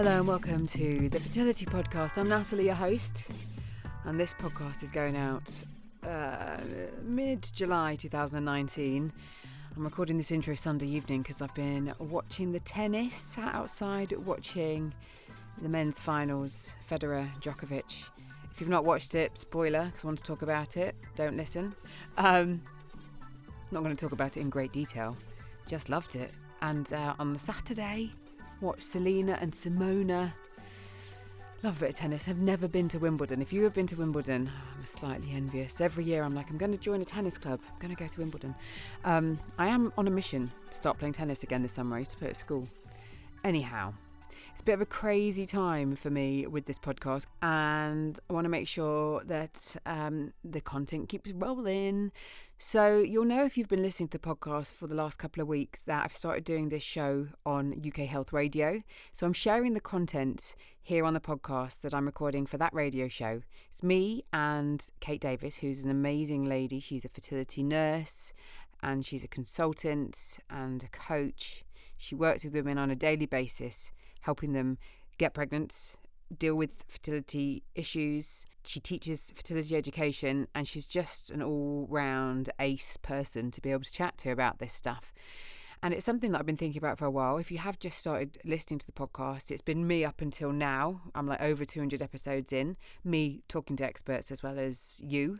Hello and welcome to the Fertility Podcast. I'm Natalie, your host, and this podcast is going out mid-July 2019. I'm recording this intro Sunday evening because I've been watching the tennis, sat outside watching the men's finals, Federer, Djokovic. If you've not watched it, spoiler, because I want to talk about it, don't listen. I'm not going to talk about it in great detail, just loved it. And on the Saturday, watched Selena and Simona. Love a bit of tennis. I've never been to Wimbledon. If you have been to Wimbledon, I'm slightly envious. Every year I'm like, I'm going to join a tennis club. I'm going to go to Wimbledon. I am on a mission to start playing tennis again this summer. I used to play at school. Anyhow, it's a bit of a crazy time for me with this podcast, and I want to make sure that the content keeps rolling. So you'll know if you've been listening to the podcast for the last couple of weeks that I've started doing this show on UK Health Radio. So I'm sharing the content here on the podcast that I'm recording for that radio show. It's me and Kate Davies, who's an amazing lady. She's a fertility nurse and she's a consultant and a coach. She works with women on a daily basis, helping them get pregnant, deal with fertility issues. She teaches fertility education, and she's just an all-round ace person to be able to chat to about this stuff. And it's something that I've been thinking about for a while. If you have just started listening to the podcast, it's been me up until now. I'm like over 200 episodes in, me talking to experts as well as you,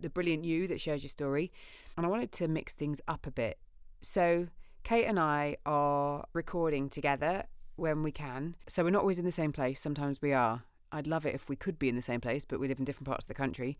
the brilliant you that shares your story. And I wanted to mix things up a bit. So Kate and I are recording together when we can. So we're not always in the same place. Sometimes we are. I'd love it if we could be in the same place, but we live in different parts of the country.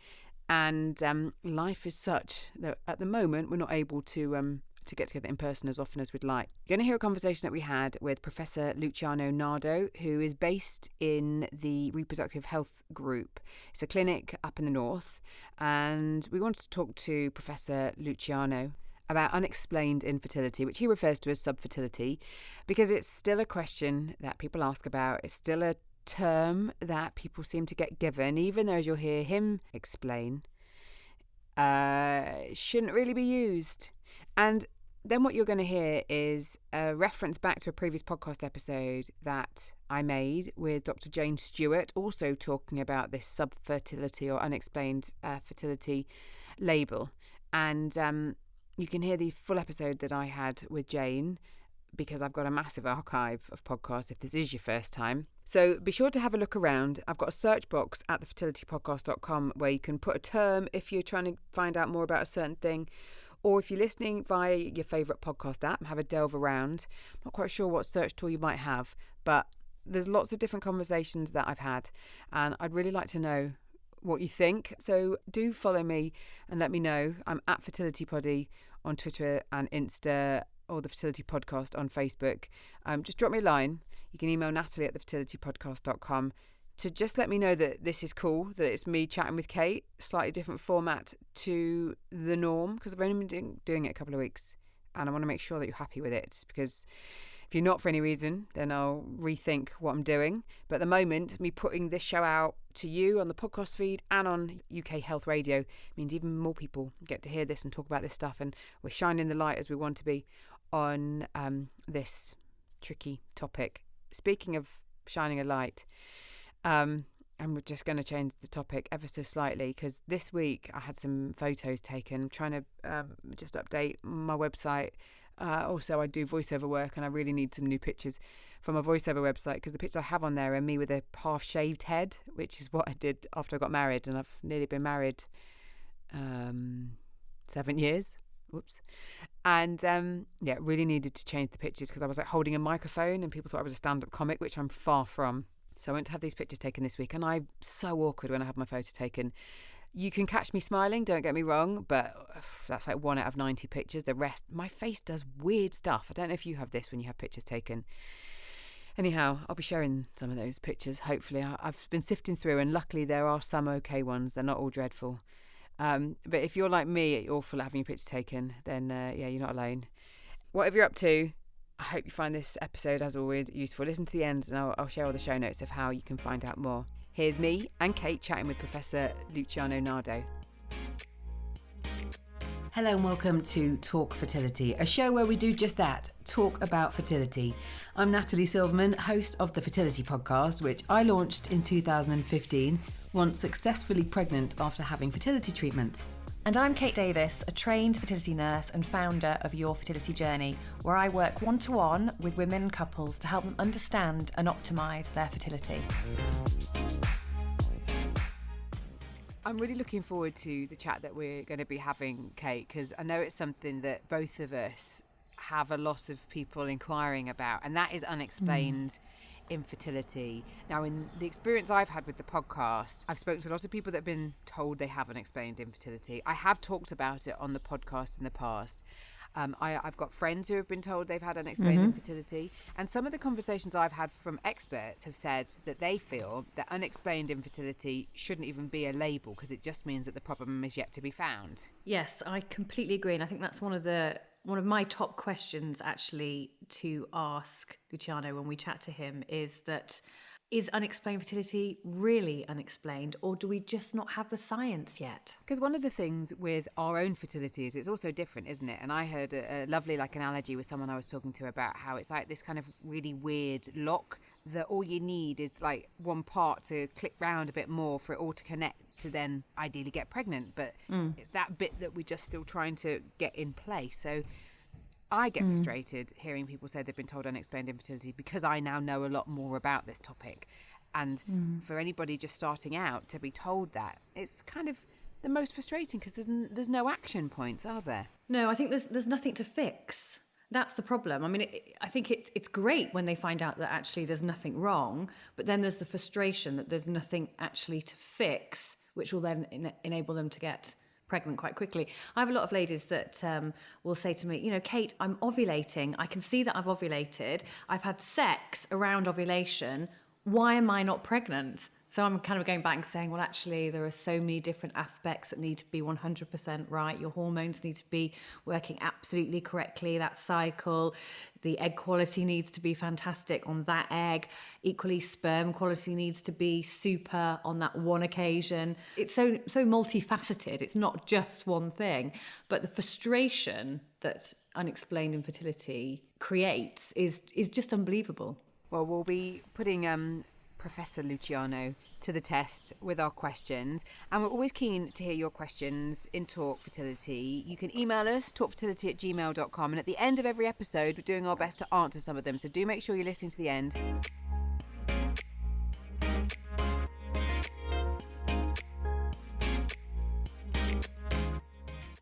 And life is such that at the moment we're not able to get together in person as often as we'd like. You're going to hear a conversation that we had with Professor Luciano Nardo, who is based in the Reproductive Health Group. It's a clinic up in the north. And we wanted to talk to Professor Luciano about unexplained infertility, which he refers to as sub-fertility, because it's still a question that people ask about. It's still a term that people seem to get given, even though, as you'll hear him explain, shouldn't really be used. And then what you're going to hear is a reference back to a previous podcast episode that I made with Dr. Jane Stewart, also talking about this sub-fertility or unexplained fertility label. And you can hear the full episode that I had with Jane, because I've got a massive archive of podcasts if this is your first time. So be sure to have a look around. I've got a search box at thefertilitypodcast.com where you can put a term if you're trying to find out more about a certain thing, or if you're listening via your favourite podcast app, have a delve around. I'm not quite sure what search tool you might have, but there's lots of different conversations that I've had, and I'd really like to know what you think. So do follow me and let me know. I'm at FertilityPoddy on Twitter and Insta, or the Fertility Podcast on Facebook. Just drop me a line. You can email Natalie at thefertilitypodcast.com to just let me know that this is cool, that it's me chatting with Kate, slightly different format to the norm, because I've only been doing it a couple of weeks, and I want to make sure that you're happy with it, because if you're not for any reason, then I'll rethink what I'm doing. But at the moment, me putting this show out to you on the podcast feed and on UK Health Radio means even more people get to hear this and talk about this stuff, and we're shining the light as we want to be on this tricky topic. Speaking of shining a light, and we're just going to change the topic ever so slightly, because this week I had some photos taken. I'm trying to just update my website. Also, I do voiceover work, and I really need some new pictures from my voiceover website, because the pictures I have on there are me with a half-shaved head, which is what I did after I got married, and I've nearly been married 7 years. Whoops. And really needed to change the pictures, because I was like holding a microphone and people thought I was a stand-up comic, which I'm far from. So I went to have these pictures taken this week, and I'm so awkward when I have my photo taken. You can catch me smiling, don't get me wrong, but that's like 1 out of 90 pictures. The rest, my face does weird stuff. I don't know if you have this when you have pictures taken. Anyhow, I'll be sharing some of those pictures, hopefully. I've been sifting through, and luckily there are some okay ones. They're not all dreadful. But if you're like me, you're awful at having your pictures taken, then you're not alone. Whatever you're up to, I hope you find this episode, as always, useful. Listen to the end, and I'll share all the show notes of how you can find out more. Here's me and Kate chatting with Professor Luciano Nardo. Hello and welcome to Talk Fertility, a show where we do just that, Talk About Fertility. I'm Natalie Silverman, host of the Fertility Podcast, which I launched in 2015, once successfully pregnant after having fertility treatment. And I'm Kate Davies, a trained fertility nurse and founder of Your Fertility Journey, where I work one-to-one with women and couples to help them understand and optimise their fertility. I'm really looking forward to the chat that we're going to be having, Kate, because I know it's something that both of us have a lot of people inquiring about, and that is unexplained infertility. Now, in the experience I've had with the podcast, I've spoken to a lot of people that have been told they have unexplained infertility. I have talked about it on the podcast in the past. I've got friends who have been told they've had unexplained infertility, and some of the conversations I've had from experts have said that they feel that unexplained infertility shouldn't even be a label because it just means that the problem is yet to be found. Yes, I completely agree, and I think that's one of my top questions actually to ask Luciano when we chat to him is unexplained fertility really unexplained, or do we just not have the science yet? Because one of the things with our own fertility is it's also different, isn't it? And I heard a lovely analogy with someone I was talking to about how it's like this kind of really weird lock that all you need is like one part to click round a bit more for it all to connect to then ideally get pregnant. But it's that bit that we're just still trying to get in place. So I get frustrated hearing people say they've been told unexplained infertility because I now know a lot more about this topic. And for anybody just starting out to be told that, it's kind of the most frustrating because there's no action points, are there? No, I think there's nothing to fix. That's the problem. I mean, I think it's great when they find out that actually there's nothing wrong, but then there's the frustration that there's nothing actually to fix, which will then enable them to get pregnant quite quickly. I have a lot of ladies that will say to me, Kate, I'm ovulating. I can see that I've ovulated. I've had sex around ovulation. Why am I not pregnant? So I'm kind of going back and saying, well, actually, there are so many different aspects that need to be 100% right. Your hormones need to be working absolutely correctly, that cycle. The egg quality needs to be fantastic on that egg. Equally, sperm quality needs to be super on that one occasion. It's so multifaceted. It's not just one thing. But the frustration that unexplained infertility creates is just unbelievable. Well, we'll be putting Professor Luciano to the test with our questions, and we're always keen to hear your questions in Talk Fertility. You can email us talkfertility@gmail.com, and at the end of every episode we're doing our best to answer some of them, so do make sure you're listening to the end.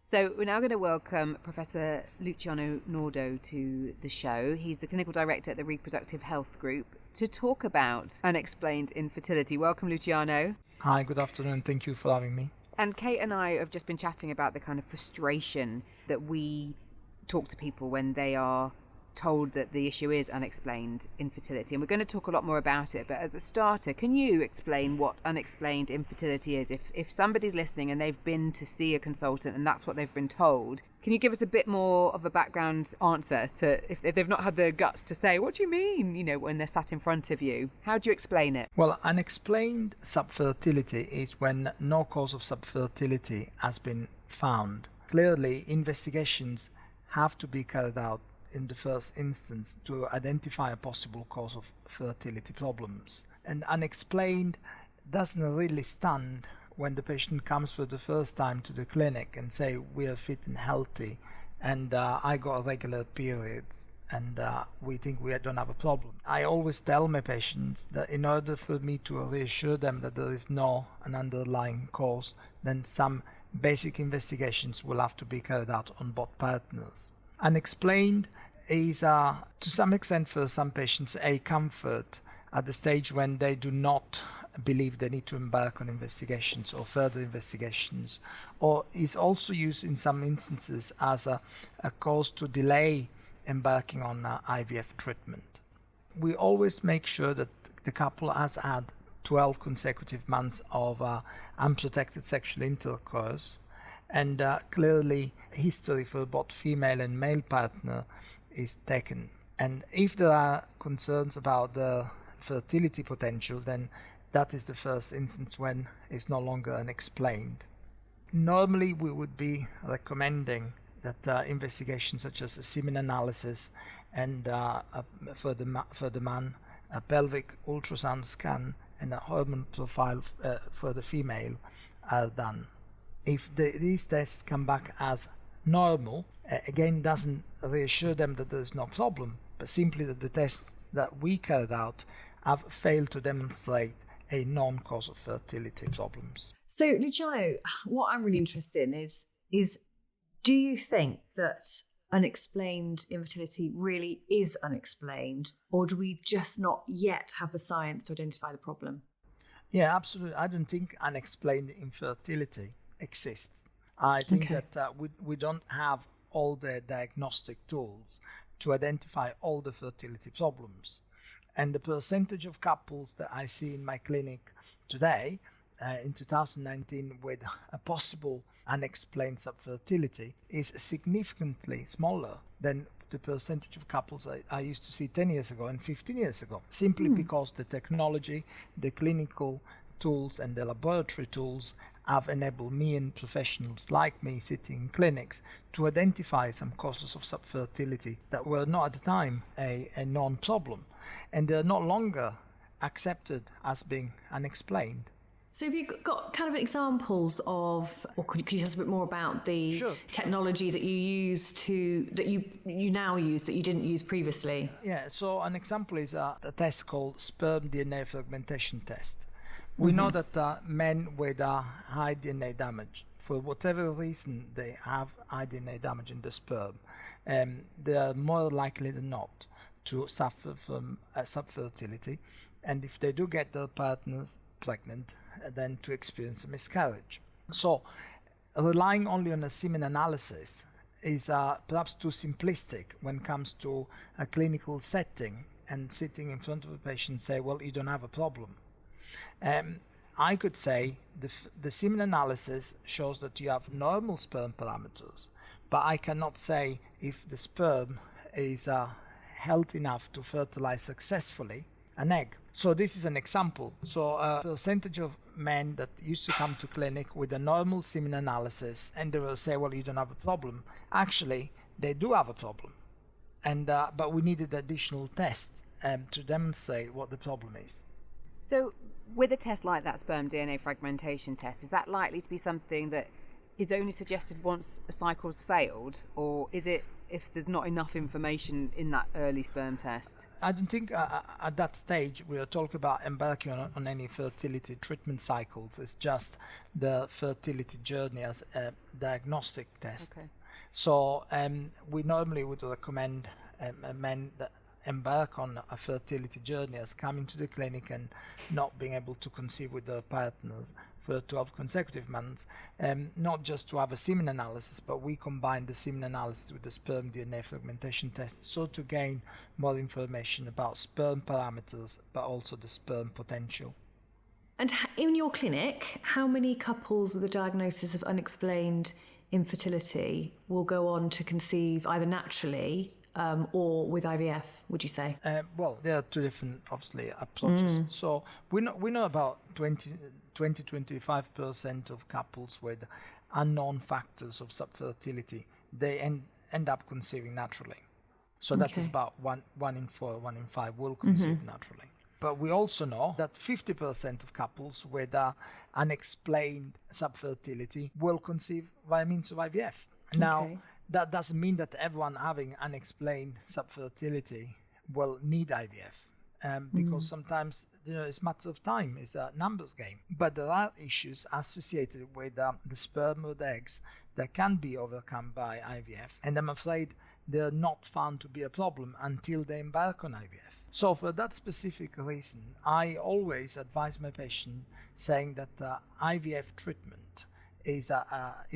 So we're now going to welcome Professor Luciano Nardo to the show. He's the Clinical Director at the Reproductive Health Group to talk about unexplained infertility. Welcome, Luciano. Hi, good afternoon. Thank you for having me. And Kate and I have just been chatting about the kind of frustration that we talk to people when they are told that the issue is unexplained infertility, and we're going to talk a lot more about it. But as a starter, can you explain what unexplained infertility is? If somebody's listening and they've been to see a consultant and that's what they've been told, can you give us a bit more of a background answer to if they've not had the guts to say, what do you mean, when they're sat in front of you? How do you explain it? Well, unexplained sub-fertility is when no cause of sub-fertility has been found. Clearly, investigations have to be carried out in the first instance to identify a possible cause of fertility problems. And unexplained doesn't really stand when the patient comes for the first time to the clinic and say, we are fit and healthy and I got regular periods and we think we don't have a problem. I always tell my patients that in order for me to reassure them that there is an underlying cause, then some basic investigations will have to be carried out on both partners. Unexplained is, to some extent for some patients, a comfort at the stage when they do not believe they need to embark on investigations or further investigations, or is also used in some instances as a cause to delay embarking on IVF treatment. We always make sure that the couple has had 12 consecutive months of unprotected sexual intercourse, and clearly history for both female and male partner is taken. And if there are concerns about the fertility potential, then that is the first instance when it's no longer unexplained. Normally we would be recommending that investigations such as semen analysis and for the man, a pelvic ultrasound scan and a hormone profile for the female are done. If these tests come back as normal, again doesn't reassure them that there is no problem, but simply that the tests that we carried out have failed to demonstrate a non-cause of fertility problems. So, Luciano, what I'm really interested in is do you think that unexplained infertility really is unexplained, or do we just not yet have the science to identify the problem? Yeah, absolutely. I don't think unexplained infertility exists. I think that we don't have all the diagnostic tools to identify all the fertility problems. And the percentage of couples that I see in my clinic today, in 2019, with a possible unexplained subfertility is significantly smaller than the percentage of couples I used to see 10 years ago and 15 years ago, simply because the technology, the clinical tools and the laboratory tools have enabled me and professionals like me sitting in clinics to identify some causes of subfertility that were not at the time a non-problem, and they're no longer accepted as being unexplained. So have you got kind of examples of, or could you tell us a bit more about the technology that you use that you now use that you didn't use previously? Yeah, so an example is a test called sperm DNA fragmentation test. We know that men with high DNA damage, for whatever reason they have high DNA damage in the sperm, they are more likely than not to suffer from subfertility, and if they do get their partners pregnant, then to experience a miscarriage. So relying only on a semen analysis is perhaps too simplistic when it comes to a clinical setting and sitting in front of a patient and say, well, you don't have a problem. I could say the semen analysis shows that you have normal sperm parameters, but I cannot say if the sperm is healthy enough to fertilize successfully an egg. So this is an example. So a percentage of men that used to come to clinic with a normal semen analysis, and they will say, well, you don't have a problem. Actually, they do have a problem. And but we needed additional tests to demonstrate what the problem is. So with a test like that sperm DNA fragmentation test, is that likely to be something that is only suggested once a cycle's failed, or is it if there's not enough information in that early sperm test? I don't think at that stage we are talking about embarking on any fertility treatment cycles. It's just the fertility journey as a diagnostic test. Okay. So we normally would recommend men that embark on a fertility journey as coming to the clinic and not being able to conceive with their partners for 12 consecutive months, not just to have a semen analysis, but we combine the semen analysis with the sperm DNA fragmentation test, so to gain more information about sperm parameters, but also the sperm potential. And in your clinic, how many couples with a diagnosis of unexplained infertility will go on to conceive either naturally or with IVF, would you say? Well, there are two different, obviously, approaches. So we know about 20-25% of couples with unknown factors of subfertility, they end up conceiving naturally. So that is about one in 4, 1 in 5 will conceive naturally. But we also know that 50% of couples with unexplained subfertility will conceive via means of IVF. Now, that doesn't mean that everyone having unexplained subfertility will need IVF, because sometimes it's a matter of time, it's a numbers game. But there are issues associated with the sperm or the eggs that can be overcome by IVF, and I'm afraid they're not found to be a problem until they embark on IVF. So for that specific reason, I always advise my patient saying that IVF treatment is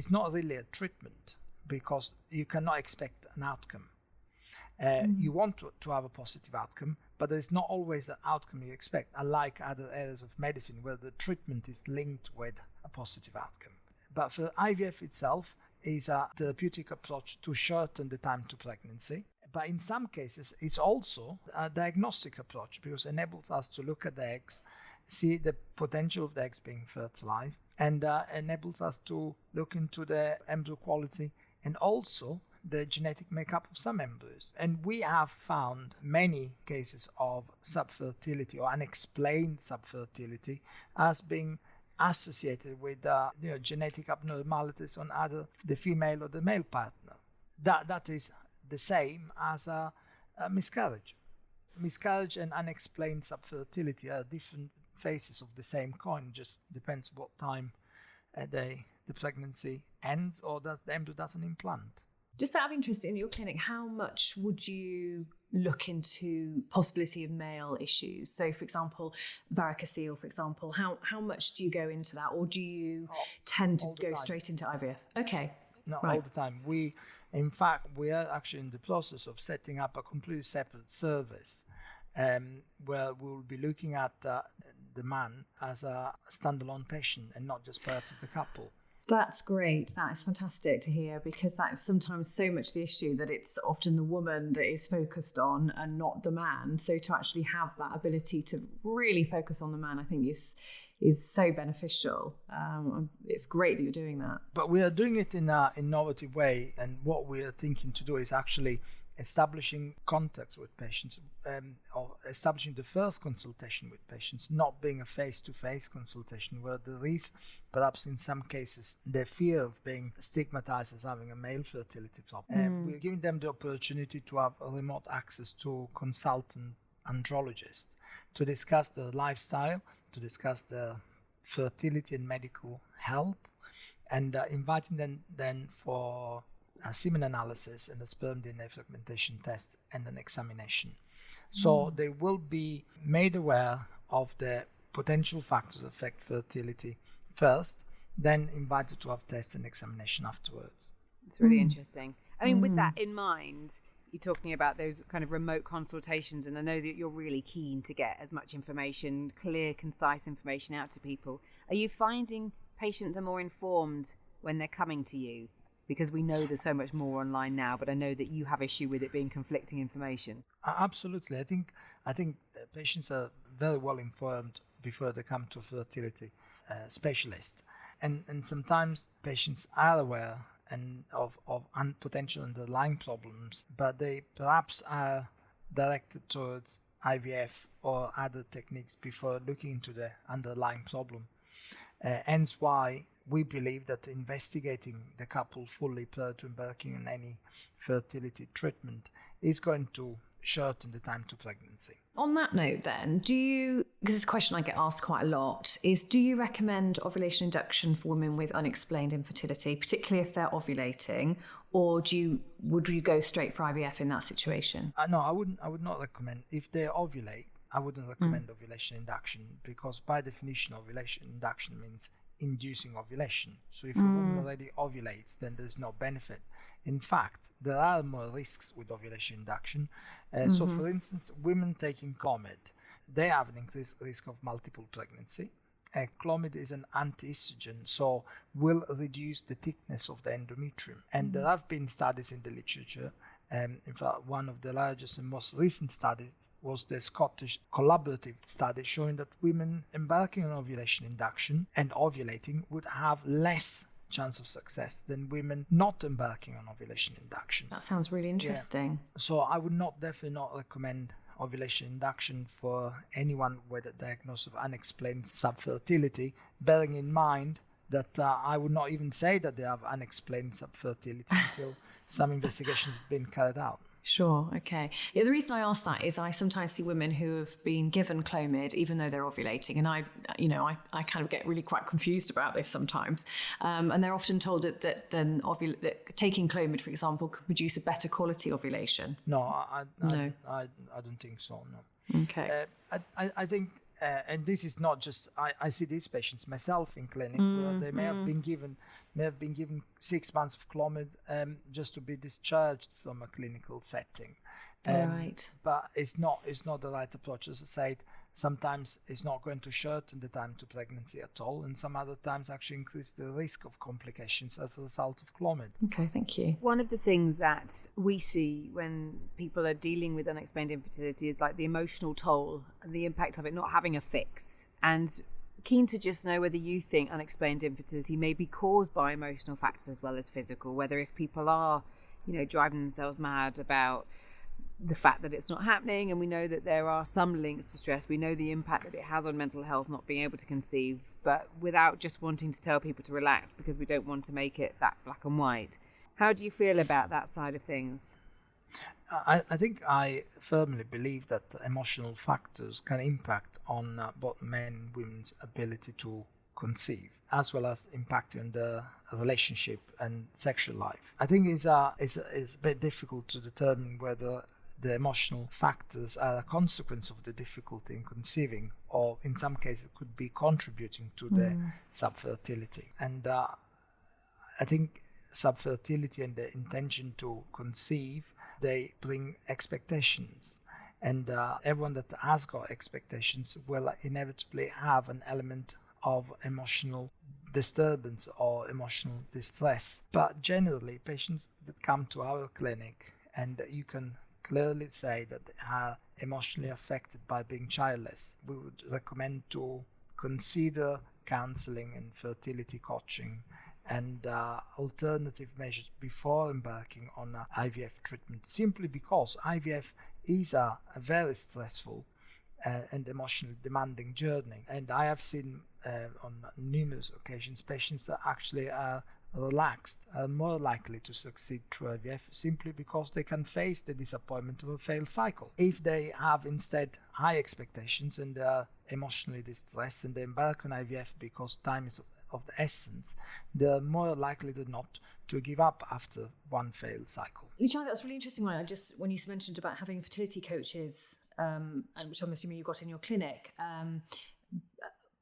not really a treatment, because you cannot expect an outcome. You want to have a positive outcome, but there's not always the outcome you expect, unlike other areas of medicine where the treatment is linked with a positive outcome. But for IVF itself is a therapeutic approach to shorten the time to pregnancy. But in some cases, it's also a diagnostic approach, because it enables us to look at the eggs, see the potential of the eggs being fertilized, and enables us to look into the embryo quality and also the genetic makeup of some embryos. And we have found many cases of sub-fertility or unexplained sub-fertility as being associated with genetic abnormalities on either the female or the male partner. That is the same as a miscarriage. Miscarriage and unexplained sub-fertility are different faces of the same coin. Just depends what time the pregnancy ends or that the embryo doesn't implant. Just out of interest, in your clinic, how much would you look into possibility of male issues? So, for example, varicocele, for example, how much do you go into that, or do you tend to go straight into IVF? Okay. Not all the time. We are actually in the process of setting up a completely separate service where we'll be looking at the man as a standalone patient and not just part of the couple. That's great. That is fantastic to hear, because that is sometimes so much the issue that it's often the woman that is focused on and not the man. So to actually have that ability to really focus on the man, I think is so beneficial. It's great that you're doing that. But we are doing it in an innovative way, and what we are thinking to do is actually establishing contacts with patients, or establishing the first consultation with patients, not being a face-to-face consultation where there is, perhaps in some cases, the fear of being stigmatized as having a male fertility problem. We're giving them the opportunity to have a remote access to consultant andrologists to discuss their lifestyle, to discuss their fertility and medical health, and inviting them then for a semen analysis and a sperm DNA fragmentation test and an examination. So they will be made aware of the potential factors that affect fertility first, then invited to have tests and examination afterwards. It's really interesting. I mean, with that in mind, you're talking about those kind of remote consultations, and I know that you're really keen to get as much information, clear, concise information out to people. Are you finding patients are more informed when they're coming to you? Because we know there's so much more online now, but I know that you have issue with it being conflicting information. Absolutely. I think patients are very well informed before they come to a fertility specialist. And sometimes patients are aware of potential underlying problems, but they perhaps are directed towards IVF or other techniques before looking into the underlying problem. Hence why we believe that investigating the couple fully prior to embarking on any fertility treatment is going to shorten the time to pregnancy. On that note then, because this is a question I get asked quite a lot, is do you recommend ovulation induction for women with unexplained infertility, particularly if they're ovulating, or would you go straight for IVF in that situation? No, I would not recommend. If they ovulate, I wouldn't recommend ovulation induction, because by definition ovulation induction means inducing ovulation. So if a woman already ovulates, then there's no benefit. In fact, there are more risks with ovulation induction. So for instance, women taking Clomid, they have an increased risk of multiple pregnancy. Clomid is an anti-estrogen, so will reduce the thickness of the endometrium. And there have been studies in the literature. In fact, one of the largest and most recent studies was the Scottish collaborative study showing that women embarking on ovulation induction and ovulating would have less chance of success than women not embarking on ovulation induction. That sounds really interesting. Yeah. So I would definitely not recommend ovulation induction for anyone with a diagnosis of unexplained sub-fertility, bearing in mind that I would not even say that they have unexplained sub-fertility until some investigations have been carried out. Sure, okay. Yeah, the reason I ask that is I sometimes see women who have been given Clomid even though they're ovulating, and I kind of get really quite confused about this sometimes. And they're often told that taking Clomid, for example, can produce a better quality ovulation. No, I don't think so, no. Okay. I think, and this is not just, I see these patients myself in clinic, where they may have been given 6 months of Clomid just to be discharged from a clinical setting. Right. But it's not the right approach. As I said, sometimes it's not going to shorten the time to pregnancy at all, and some other times actually increase the risk of complications as a result of Clomid. Okay, thank you. One of the things that we see when people are dealing with unexplained infertility is like the emotional toll and the impact of it not having a fix. And keen to just know whether you think unexplained infertility may be caused by emotional factors as well as physical, whether if people are, driving themselves mad about the fact that it's not happening, and we know that there are some links to stress. We know the impact that it has on mental health, not being able to conceive, but without just wanting to tell people to relax because we don't want to make it that black and white. How do you feel about that side of things? I think I firmly believe that emotional factors can impact on both men and women's ability to conceive, as well as impacting on the relationship and sexual life. I think it's a bit difficult to determine whether the emotional factors are a consequence of the difficulty in conceiving, or in some cases could be contributing to the sub-fertility. And I think sub-fertility and the intention to conceive, they bring expectations. And everyone that has got expectations will inevitably have an element of emotional disturbance or emotional distress. But generally, patients that come to our clinic, and you can clearly say that they are emotionally affected by being childless, we would recommend to consider counseling and fertility coaching and alternative measures before embarking on IVF treatment, simply because IVF is a very stressful and emotionally demanding journey. And I have seen on numerous occasions patients that actually are relaxed are more likely to succeed through IVF, simply because they can face the disappointment of a failed cycle. If they have instead high expectations and they are emotionally distressed and they embark on IVF because time is of the essence, they are more likely than not to give up after one failed cycle. Luciano, that was really interesting when you mentioned about having fertility coaches, and which I'm assuming you got in your clinic.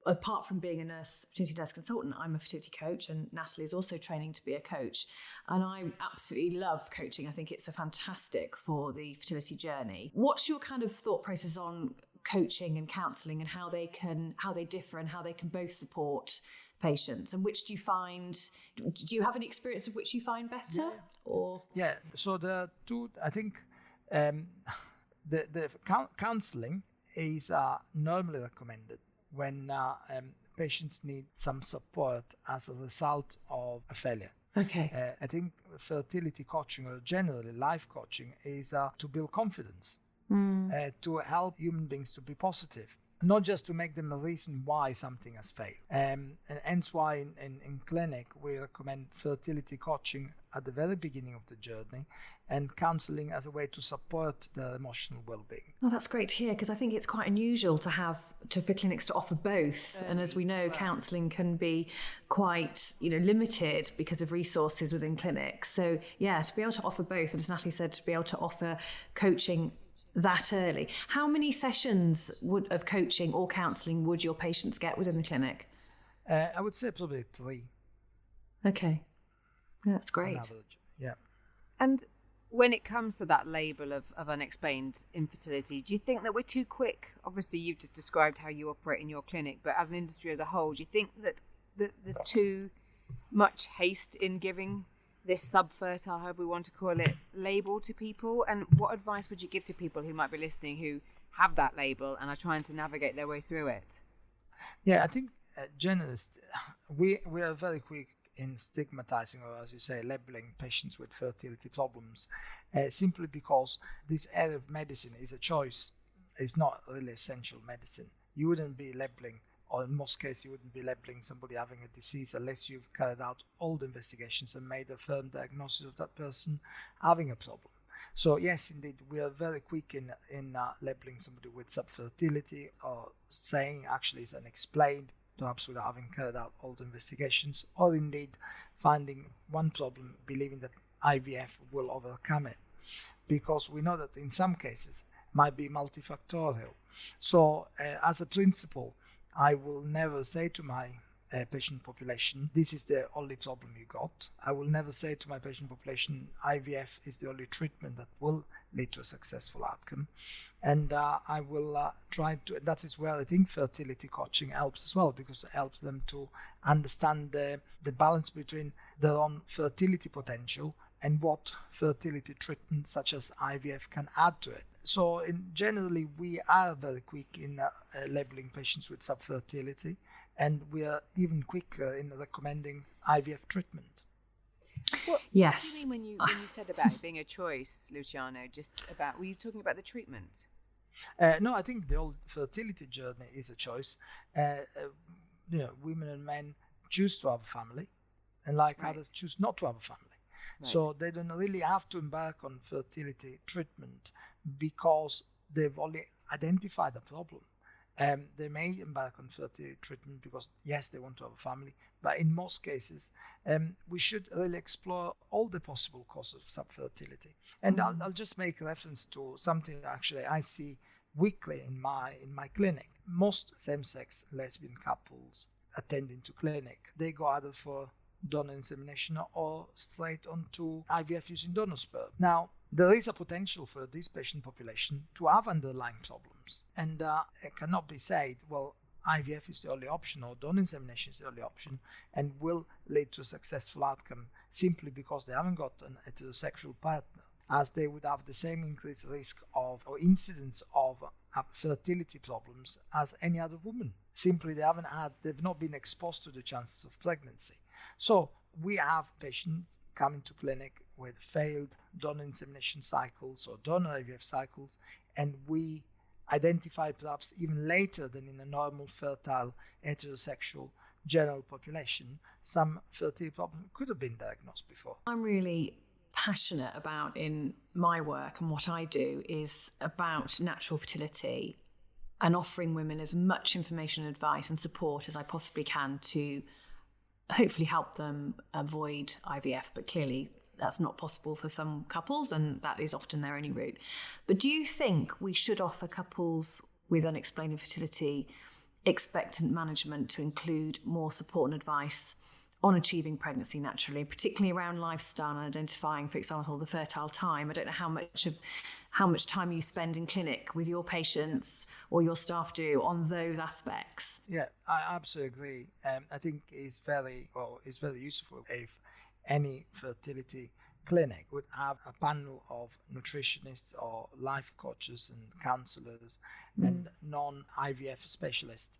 Apart from being a fertility nurse consultant, I'm a fertility coach, and Natalie is also training to be a coach. And I absolutely love coaching. I think it's a fantastic for the fertility journey. What's your kind of thought process on coaching and counselling, and how they differ and how they can both support patients? And which do you have any experience of which you find better? Yeah, so the two, I think the counselling is normally recommended when patients need some support as a result of a failure. Okay. I think fertility coaching, or generally life coaching, is to build confidence, to help human beings to be positive, not just to make them a reason why something has failed. And hence why in clinic we recommend fertility coaching at the very beginning of the journey, and counselling as a way to support the emotional well-being. Well, that's great to hear, because I think it's quite unusual for clinics to offer both. And as we know, counselling can be quite, limited because of resources within clinics. So yeah, to be able to offer both, and as Natalie said, to be able to offer coaching that early. How many sessions of coaching or counselling would your patients get within the clinic? I would say probably 3. Okay. Yeah, that's great. On average. Yeah. And when it comes to that label of unexplained infertility, do you think that we're too quick? Obviously, you've just described how you operate in your clinic, but as an industry as a whole, do you think that there's too much haste in giving this sub-fertile, however we want to call it, label to people? And what advice would you give to people who might be listening who have that label and are trying to navigate their way through it? Yeah, I think generalists, we are very quick in stigmatizing, or as you say, labeling patients with fertility problems, simply because this area of medicine is a choice. It's not really essential medicine. You wouldn't be labeling, or in most cases you wouldn't be labeling somebody having a disease unless you've carried out all the investigations and made a firm diagnosis of that person having a problem. So yes, indeed, we are very quick in labeling somebody with sub-fertility, or saying actually it's unexplained, perhaps without having carried out all the investigations, or indeed finding one problem, believing that IVF will overcome it, because we know that in some cases might be multifactorial. So as a principle, I will never say to my patient population, this is the only problem you got. I will never say to my patient population, IVF is the only treatment that will lead to a successful outcome. And I will try to, that is where I think fertility coaching helps as well, because it helps them to understand the balance between their own fertility potential and what fertility treatment such as IVF can add to it. So generally, we are very quick in labeling patients with sub-fertility, and we are even quicker in recommending IVF treatment. Yes. What do you mean when you said about it being a choice, Luciano? Were you talking about the treatment? No, I think the whole fertility journey is a choice. Women and men choose to have a family, and like others choose not to have a family. Right. So they don't really have to embark on fertility treatment because they've only identified a problem. They may embark on fertility treatment because, yes, they want to have a family, but in most cases, we should really explore all the possible causes of sub-fertility. And I'll just make reference to something actually I see weekly in my clinic. Most same-sex lesbian couples attending to clinic, they go either for donor insemination or straight onto IVF using donor sperm. Now, there is a potential for this patient population to have underlying problems, and it cannot be said, well, IVF is the only option or donor insemination is the only option and will lead to a successful outcome simply because they haven't got an heterosexual partner, as they would have the same increased risk of or incidence of fertility problems as any other woman. Simply they've not been exposed to the chances of pregnancy. So we have patients coming to clinic with failed donor insemination cycles or donor IVF cycles, and we identify perhaps even later than in a normal fertile heterosexual general population, some fertility problem could have been diagnosed before. I'm really passionate about in my work, and what I do is about natural fertility and offering women as much information, advice and support as I possibly can to hopefully help them avoid IVF, but clearly that's not possible for some couples, and that is often their only route. But do you think we should offer couples with unexplained infertility expectant management to include more support and advice on achieving pregnancy naturally, particularly around lifestyle and identifying, for example, the fertile time? I don't know how much time you spend in clinic with your patients or your staff do on those aspects. Yeah, I absolutely agree. I think it's very useful if any fertility clinic would have a panel of nutritionists or life coaches and counselors and non-IVF specialists.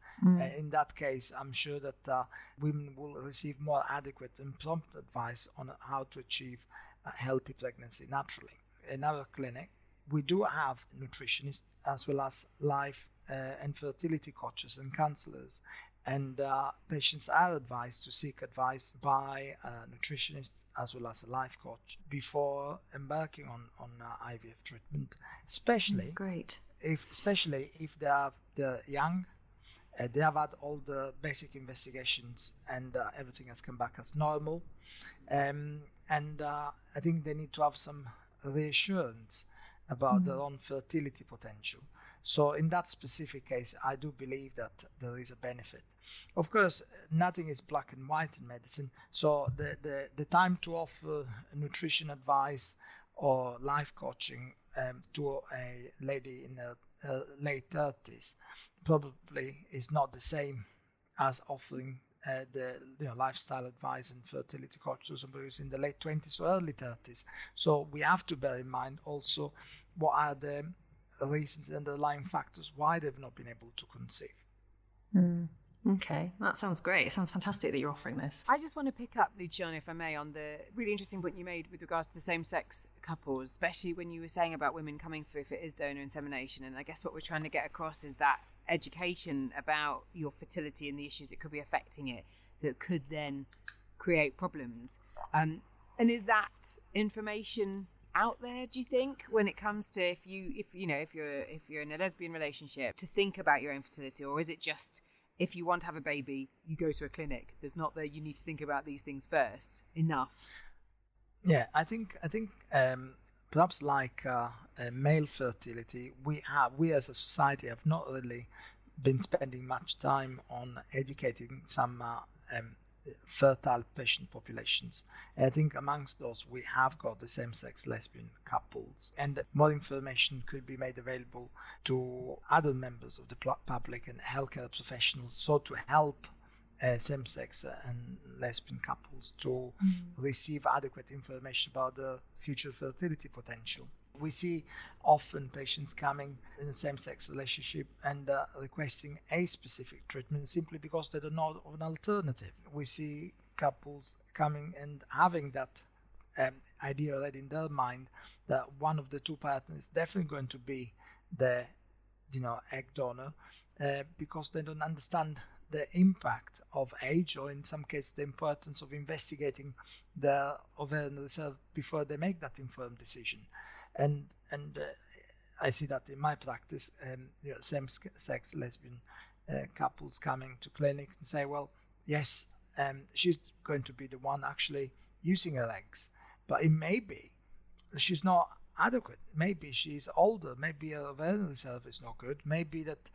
In that case, I'm sure that women will receive more adequate and prompt advice on how to achieve a healthy pregnancy naturally. In our clinic, we do have nutritionists as well as life and fertility coaches and counselors. And patients are advised to seek advice by a nutritionist as well as a life coach before embarking on IVF treatment, especially if they're young, they have had all the basic investigations and everything has come back as normal. And I think they need to have some reassurance about their own fertility potential. So in that specific case, I do believe that there is a benefit. Of course, nothing is black and white in medicine. So the time to offer nutrition advice or life coaching to a lady in her late 30s probably is not the same as offering the lifestyle advice and fertility coach to somebody who's in the late 20s or early 30s. So we have to bear in mind also what are the reasons and underlying factors why they've not been able to conceive. Okay, that sounds great. It sounds fantastic that you're offering this. I just want to pick up, Luciano, if I may, on the really interesting point you made with regards to the same-sex couples, especially when you were saying about women coming through if it is donor insemination. And I guess what we're trying to get across is that education about your fertility and the issues that could be affecting it that could then create problems. And is that information out there, do you think, when it comes to if you're in a lesbian relationship, to think about your own fertility? Or is it just if you want to have a baby, you go to a clinic? There's not that you need to think about these things first enough. Yeah, I think perhaps like male fertility, we as a society have not really been spending much time on educating some fertile patient populations. And I think amongst those we have got the same-sex lesbian couples, and more information could be made available to other members of the public and healthcare professionals, so to help same-sex and lesbian couples to receive adequate information about the future fertility potential. We see often patients coming in a same-sex relationship and requesting a specific treatment simply because they don't know of an alternative. We see couples coming and having that idea already in their mind that one of the two partners is definitely going to be the egg donor because they don't understand the impact of age, or in some cases the importance of investigating the ovarian reserve before they make that informed decision. And I see that in my practice, same-sex lesbian couples coming to clinic and say, well, yes, she's going to be the one actually using her eggs, but it may be she's not adequate. Maybe she's older. Maybe her ovarian reserve is not good. Maybe that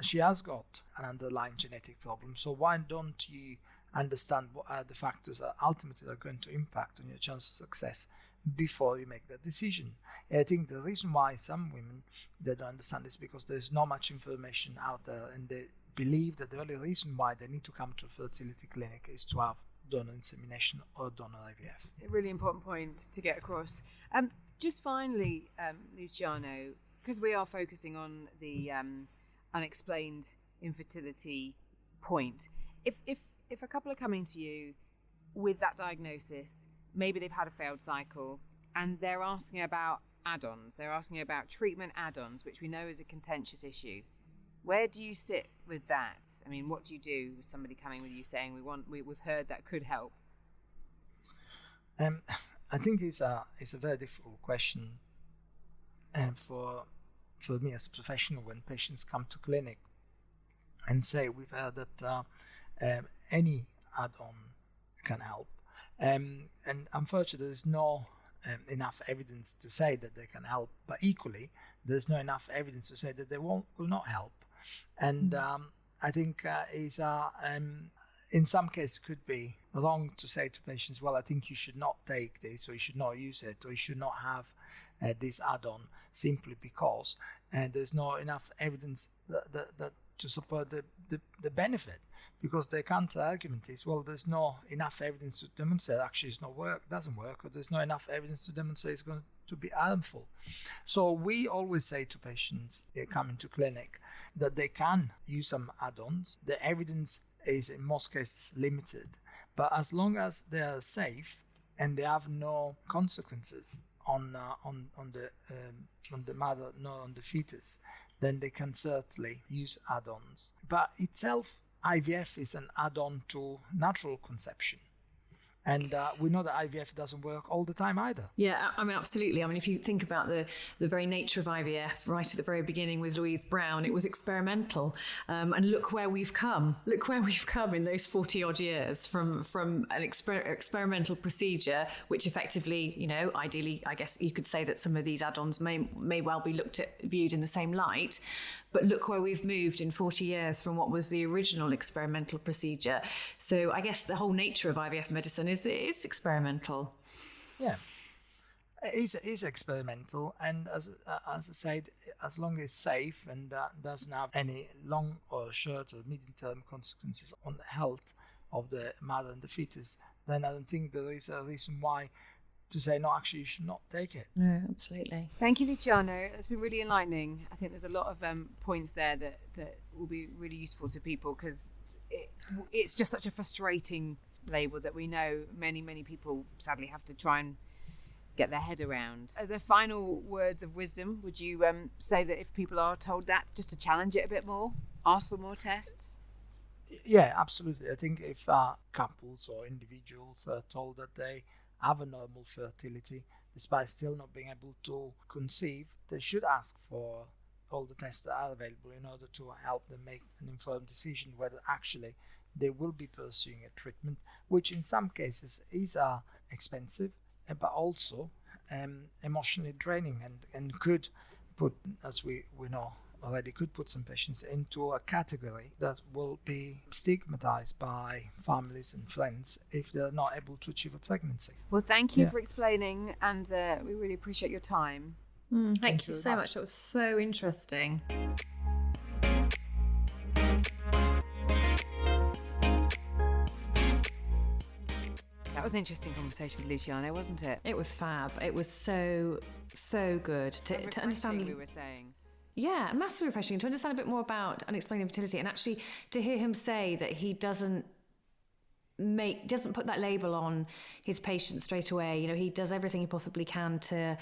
she has got an underlying genetic problem. So why don't you understand what are the factors that ultimately are going to impact on your chance of success before you make that decision? And I think the reason why some women, they don't understand is because there's not much information out there, and they believe that the only reason why they need to come to a fertility clinic is to have donor insemination or donor IVF. A really important point to get across. Just finally, Luciano, because we are focusing on the unexplained infertility point, if a couple are coming to you with that diagnosis, maybe they've had a failed cycle, and they're asking about add-ons, they're asking about treatment add-ons, which we know is a contentious issue. Where do you sit with that? I mean, what do you do with somebody coming with you saying we've heard that could help? I think it's a very difficult question for me as a professional when patients come to clinic and say we've heard that any add-on can help, and unfortunately there's no enough evidence to say that they can help, but equally there's not enough evidence to say that they will not help. And I think in some cases it could be wrong to say to patients, well, I think you should not take this, or you should not use it, or you should not have this add-on, simply because there's not enough evidence that to support the benefit. Because the counter argument is, well, there's not enough evidence to demonstrate actually doesn't work, or there's not enough evidence to demonstrate it's going to be harmful. So we always say to patients coming to clinic that they can use some add-ons. The evidence is in most cases limited, but as long as they are safe and they have no consequences on the mother nor on the fetus, then they can certainly use add-ons. But itself, IVF is an add-on to natural conception. And we know that IVF doesn't work all the time either. Yeah, I mean, absolutely. I mean, if you think about the very nature of IVF right at the very beginning with Louise Brown, it was experimental. And look where we've come. Look where we've come in those 40-odd years from an experimental procedure, which effectively, ideally, I guess you could say that some of these add-ons may well be viewed in the same light. But look where we've moved in 40 years from what was the original experimental procedure. So I guess the whole nature of IVF medicine is that it is experimental. Yeah, it is experimental, and as I said, as long as it's safe and doesn't have any long or short or medium-term consequences on the health of the mother and the fetus, then I don't think there is a reason why to say, no, actually you should not take it. No, absolutely. Thank you, Luciano. It's been really enlightening. I think there's a lot of points there that will be really useful to people, because it's just such a frustrating label that we know many people sadly have to try and get their head around. As a final words of wisdom, would you say that if people are told that, just to challenge it a bit more, ask for more tests? Yeah, absolutely. I think if couples or individuals are told that they have a normal fertility despite still not being able to conceive, they should ask for all the tests that are available in order to help them make an informed decision whether actually they will be pursuing a treatment, which in some cases is expensive, but also emotionally draining, and could put, as we know already, could put some patients into a category that will be stigmatized by families and friends if they're not able to achieve a pregnancy. Well, thank you for explaining, and we really appreciate your time. Thank you so much. It was so interesting. That was an interesting conversation with Luciano, wasn't it? It was fab. It was so so good to understand. We were saying. Yeah, massively refreshing to understand a bit more about unexplained infertility, and actually to hear him say that he doesn't put that label on his patients straight away. You know, he does everything he possibly can to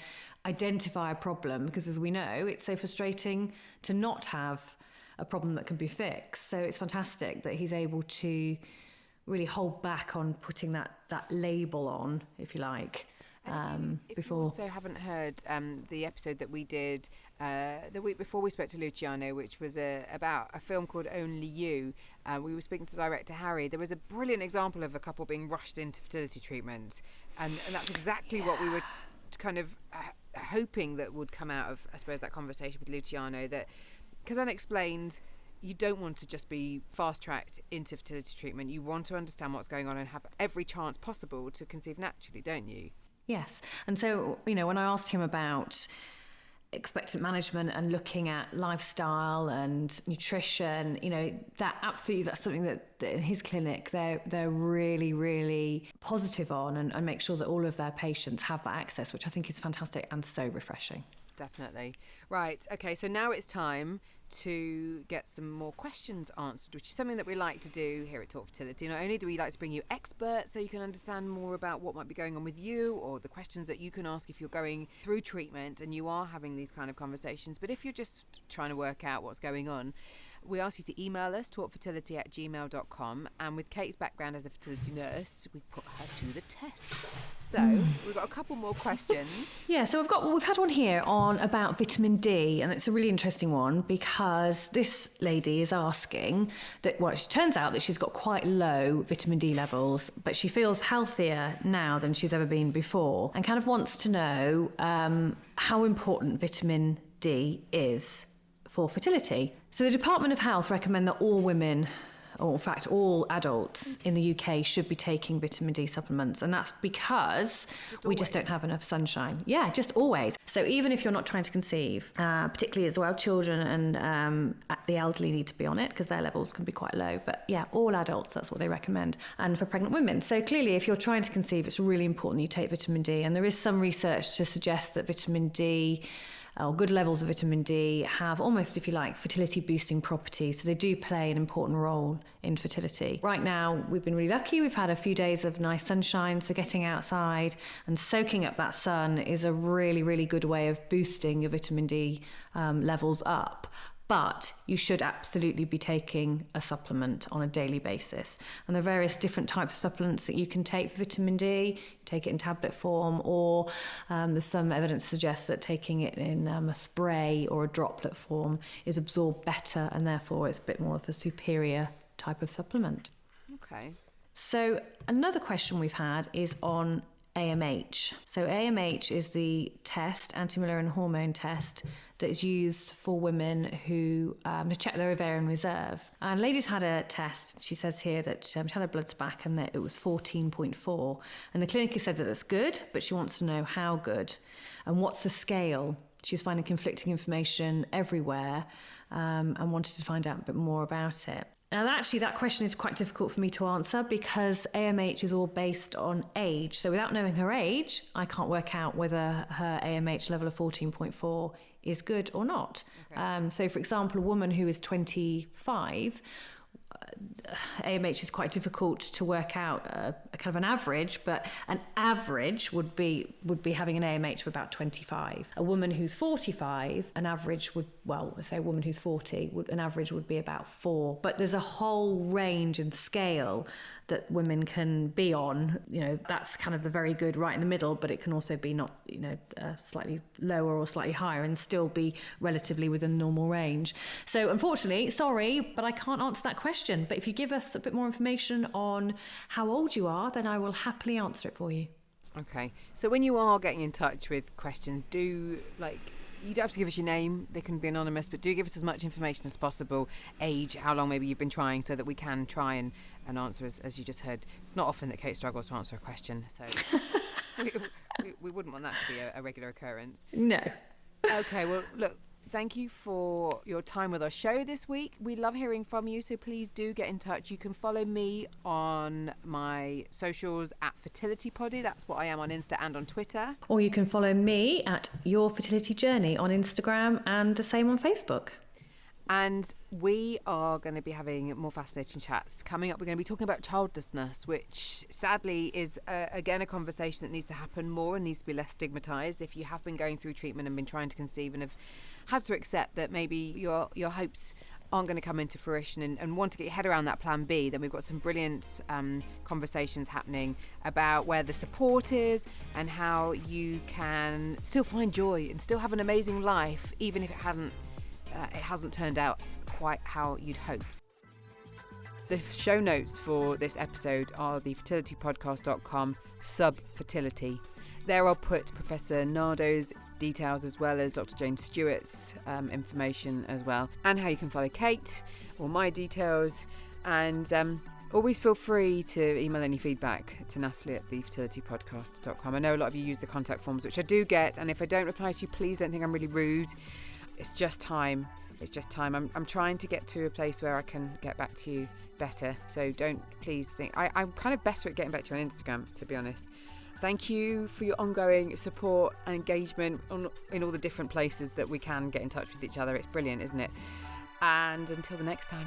identify a problem, because as we know, it's so frustrating to not have a problem that can be fixed. So it's fantastic that he's able to really hold back on putting that label on, if you like. If you also haven't heard the episode that we did the week before we spoke to Luciano, which was about a film called Only You, we were speaking to the director Harry. There was a brilliant example of a couple being rushed into fertility treatment, and that's exactly what we were kind of hoping that would come out of, I suppose, that conversation with Luciano, that because Unexplained, you don't want to just be fast-tracked into fertility treatment. You want to understand what's going on and have every chance possible to conceive naturally, don't you? Yes. And so, you know, when I asked him about expectant management and looking at lifestyle and nutrition, you know, that's something that in his clinic they're really, really positive on, and make sure that all of their patients have that access, which I think is fantastic and so refreshing. Definitely. Right. Okay. So now it's time to get some more questions answered, which is something that we like to do here at Talk Fertility. Not only do we like to bring you experts so you can understand more about what might be going on with you, or the questions that you can ask if you're going through treatment and you are having these kind of conversations, but if you're just trying to work out what's going on, we ask you to email us, talkfertility@gmail.com, and with Kate's background as a fertility nurse, we put her to the test. So we've got a couple more questions. Yeah, so we've had one here on about vitamin D, and it's a really interesting one because this lady is asking that, well, it turns out that she's got quite low vitamin D levels, but she feels healthier now than she's ever been before, and kind of wants to know how important vitamin D is for fertility. So the Department of Health recommend that all women, or in fact all adults in the UK, should be taking vitamin D supplements, and that's because we just don't have enough sunshine. Yeah, just always. So even if you're not trying to conceive, particularly as well, children and the elderly need to be on it because their levels can be quite low. But yeah, all adults, that's what they recommend, and for pregnant women. So clearly, if you're trying to conceive, it's really important you take vitamin D, and there is some research to suggest that vitamin D, or good levels of vitamin D, have almost, if you like, fertility boosting properties. So they do play an important role in fertility. Right now, we've been really lucky. We've had a few days of nice sunshine, so getting outside and soaking up that sun is a really, really good way of boosting your vitamin D levels up. But you should absolutely be taking a supplement on a daily basis. And there are various different types of supplements that you can take for vitamin D. You take it in tablet form, or there's some evidence to suggest that taking it in a spray or a droplet form is absorbed better, and therefore it's a bit more of a superior type of supplement. Okay. So another question we've had is on AMH. So AMH is the test, anti-Mullerian hormone test, that is used for women who to check their ovarian reserve. And lady's had a test. She says here that she had her bloods back and that it was 14.4. And the clinic has said that it's good, but she wants to know how good and what's the scale. She's finding conflicting information everywhere and wanted to find out a bit more about it. Now, actually, that question is quite difficult for me to answer because AMH is all based on age. So without knowing her age, I can't work out whether her AMH level of 14.4 is good or not. Okay. So, for example, a woman who is 25, AMH is quite difficult to work out a kind of an average, but an average would be having an AMH of about 25. A woman who's 45, an average would, well, say a woman who's 40, an average would be about 4. But there's a whole range and scale that women can be on. You know, that's kind of the very good right in the middle, but it can also be not, you know, slightly lower or slightly higher and still be relatively within normal range. So unfortunately, sorry, but I can't answer that question. But if you give us a bit more information on how old you are, then I will happily answer it for you. Okay. So when you are getting in touch with questions, you don't have to give us your name, they can be anonymous, but do give us as much information as possible, age, how long maybe you've been trying, so that we can try and answer as you just heard. It's not often that Kate struggles to answer a question, so we wouldn't want that to be a regular occurrence. No. Okay, well, look, Thank you for your time with our show this week. We love hearing from you, so please do get in touch. You can follow me on my socials at Fertility Poddy. That's what I am on Insta and on Twitter. Or you can follow me at Your Fertility Journey on Instagram and the same on Facebook. And we are going to be having more fascinating chats. Coming up, we're going to be talking about childlessness, which sadly is, again, a conversation that needs to happen more and needs to be less stigmatised. If you have been going through treatment and been trying to conceive and have had to accept that maybe your hopes aren't going to come into fruition and want to get your head around that plan B, then we've got some brilliant conversations happening about where the support is and how you can still find joy and still have an amazing life, even if it hasn't turned out quite how you'd hoped. The show notes for this episode are the fertilitypodcast.com sub-fertility. There I'll put Professor Nardo's details as well as Dr. Jane Stewart's information as well, and how you can follow Kate, or my details, and always feel free to email any feedback to Natalie at thefertilitypodcast.com. I know a lot of you use the contact forms, which I do get, and if I don't reply to you, please don't think I'm really rude. It's just time. I'm trying to get to a place where I can get back to you better. So don't please think... I'm kind of better at getting back to you on Instagram, to be honest. Thank you for your ongoing support and engagement in all the different places that we can get in touch with each other. It's brilliant, isn't it? And until the next time.